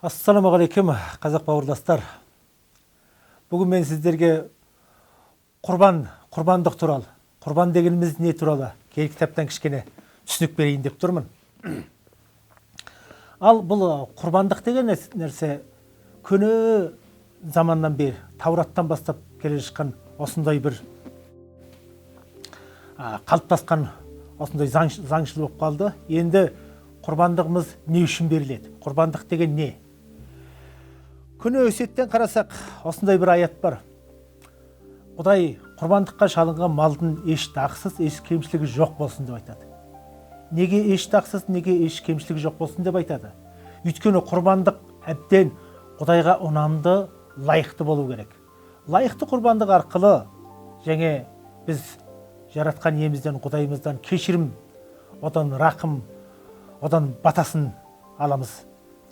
Ассаламағалейкум, қазақ бауырластар. Бүгін мен сіздерге құрбандық туралы, құрбан дегеніміз не туралы кей кітаптан кішкене түсінік берейін деп тұрмын. Ал бұл құрбандық деген нәрсе көне заманнан бері, Таураттан бастап келе жатқан осындай бір қалыптасқан осындай заңшыл болып қалды. Енді құрбандығымыз не үшін беріледі? Құрбандық деген не? Көне өсиеттен қарасақ, осындай бір аят бар. Құдай құрбандыққа шалынған малдың еш дақсыз, еш кемшілігі жоқ болсын деп айтады. Неге еш дақсыз, неге еш кемшілігі жоқ болсын деп айтады? Өйткені құрбандық әбден Құдайға ұнамды, лайықты болу керек. Лайықты құрбандық арқылы және біз жаратқан иемізден, Құдайымыздан кешірім, одан рақым, одан батасын аламыз.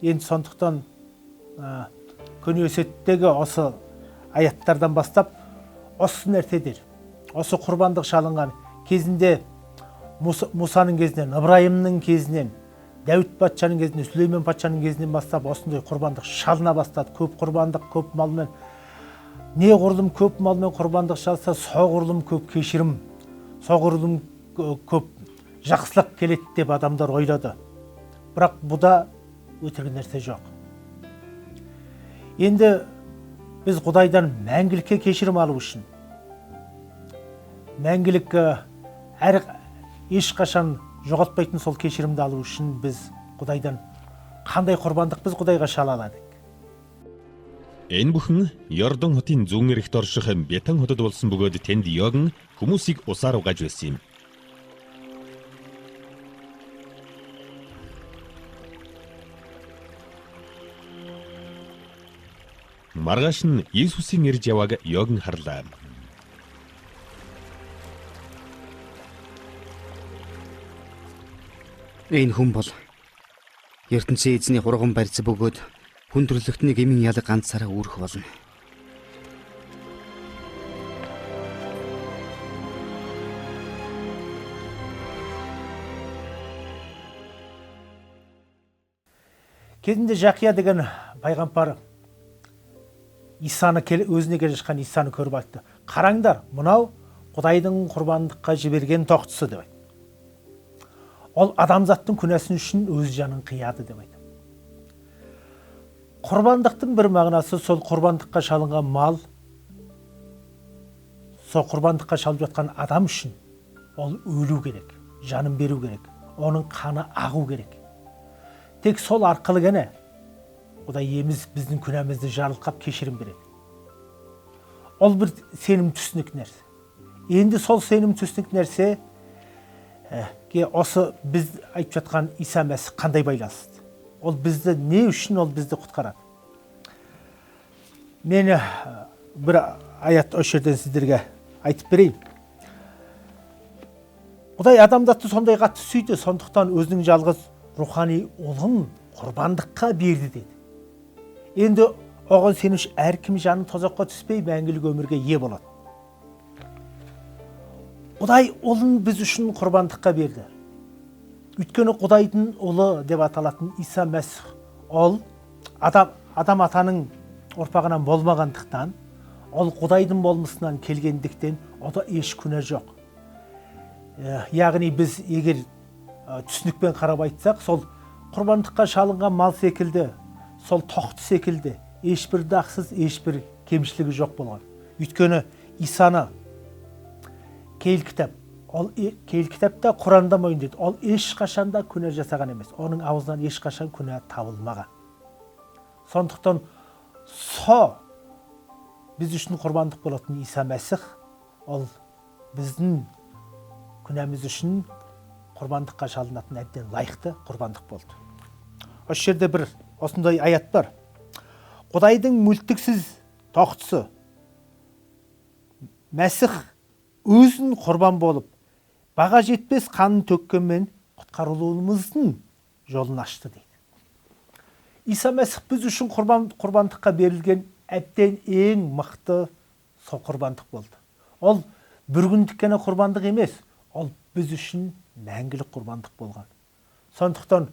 Енді сондықтан көне өсиеттегі осы аяттардан бастап осы нәрседер, осы құрбандық шалынған кезінде Мусаның кезінен, Ыбырайымның кезінен, Дәуіт патшаның кезінен, Сүлеймен патшаның кезінен бастап осындай құрбандық шалына бастады. Көп құрбандық, көп малмен. Не құрылым көп малмен құрбандық шалса, соғұрлым көп кешірім, соғұрлым көп жақсылық келеді деп адамдар ойлады. Бірақ бұда өтірік нәрсе жоқ. Енді біз Құдайдан мәңгілікке кешірім алу үшін, мәңгілік ешқашан жоғалтпайтын сол кешірімді алу үшін біз Құдайдан қандай құрбандық біз Құдайға шала аладық? Энэ бүхэн Йордан хотын зүүн эрэгт орших Бетан хотод болсон бөгөөд тэнд Йогн хүмүүсийг усаар угааж байсан юм. Маргааш нь Иесусийн ирж явааг Йогн харлаа. Энэ хүн бол ертөнцийн эзний хурган барьц бөгөөд хүн төрлөختний гмийн ялаг ганцаараа үүрэх болно. Кезінде Жақия деген пайғамбар Исаны өзіне келе жатқан Исаны көріп айтты. Қараңдар, мынау Құдайдың құрбандыққа жіберген тоқтысы деп айтты. Ол адамзаттың күнәсін үшін өз жанын қияды деп айтты. Құрбандықтың бір мағынасы сол құрбандыққа шалынған мал, сол құрбандыққа шалып жатқан адам үшін ол өлу керек, жанын беру керек, оның қаны ағу керек. Тек сол арқылы ғана Құдай иеміз біздің күнәмізді жарылқап кешірім береді. Ол бір сенім түсінік нәрсе. Енді сол сенім түсінік нәрсе осы біз айтып жатқан Иса Мәсіх қандай байланысты? Ол бізді не үшін ол бізді құтқарады? Мен бір аят осы жерден сіздерге айтып берейін. Құдай адамзатты сондай қатты сүйді, сондықтан өзінің жалғыз рухани ұлын құрбандыққа берді деді. Енді оған сеніш әркім жанын тозаққа түспей мәңгілік өмірге ие болады. Құдай ұлын біз үшін құрбандыққа берді. Өйткені Құдайдың ұлы деп аталатын Иса Мәсіх, ол адам атаның ұрпағынан болмағандықтан, ол Құдайдың болмысынан келгендіктен, ода еш күнә жоқ. Яғни біз егер түсінікпен қарап айтсақ, сол құрбандыққа шалынған мал секілді, сол тоқты секілді, ешбір дақсыз, ешбір кемшілігі жоқ болған. Өйткені Исаны Кейл кітапта Құранда мойындайды. Ол ешқашанда күнә жасаған емес. Оның аузынан ешқашан күнә табылмаған. Сондықтан біз үшін құрбандық болатын Иса Мәсіх, ол біздің күнәміз үшін құрбандыққа шалынатын әбден лайықты құрбандық болды. Осы жерде бір осындай аят бар. Құдайдың мүлтіксіз тоқтысы Мәсіх өзін құрбан болып, баға жетпес қанын төккенмен құтқарылуымыздың жолын ашты дейді. Иса Мәсіх біз үшін құрбандыққа берілген әбден ең мықты сол құрбандық болды. Ол бір күндік қана құрбандық емес, ол біз үшін мәңгілік құрбандық болған. Сондықтан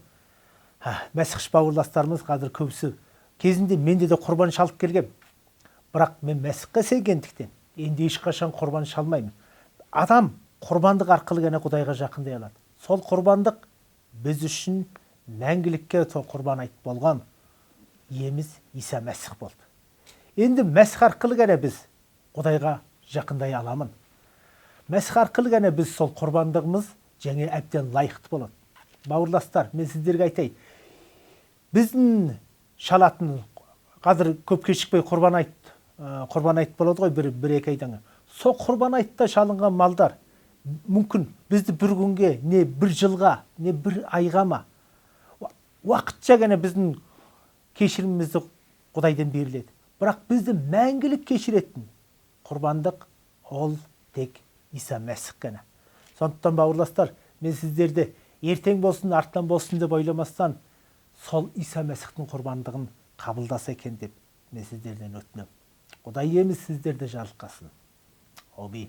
Мәсіхш бауырластарымыз қазір көбісі кезінде менде де құрбан шалып келгем. Бірақ мен мәсіхке сенгендіктен енді ешқашан құрбан шалмаймын. Адам құрбандық арқылы ғана Құдайға жақындай алады. Сол құрбандық біз үшін мәңгілікке сол құрбан айт болған иеміз Иса Мәсіх болды. Енді Мәсіх арқылы ғана біз Құдайға жақындай аламын. Мәсіх арқылы ғана біз сол құрбандығымыз және әбден лайықты болады. Бауырластар, мен сіздерге айтайын. Біздің шалатын қазір көп кешікпей құрбан айт болады ғой, бір-екі айдан. Сол құрбан айтта шалынған малдар мүмкін бізді бір күнге, не бір жылға, не бір айға ма, уақытша ғана біздің кешірімімізді Құдайдан беріледі. Бірақ бізді мәңгілік кешіретін құрбандық ол тек Иса Мәсіх қана. Сондықтан бауырластар, мен сіздерді ертең болсын, артынан болсын деп ойламастан, сол Иса Мәсіхтің құрбандығын қабылдаса екен деп мен сіздерден өтінемін. Құдай иеміз сіздерді жарылқасын. Амин.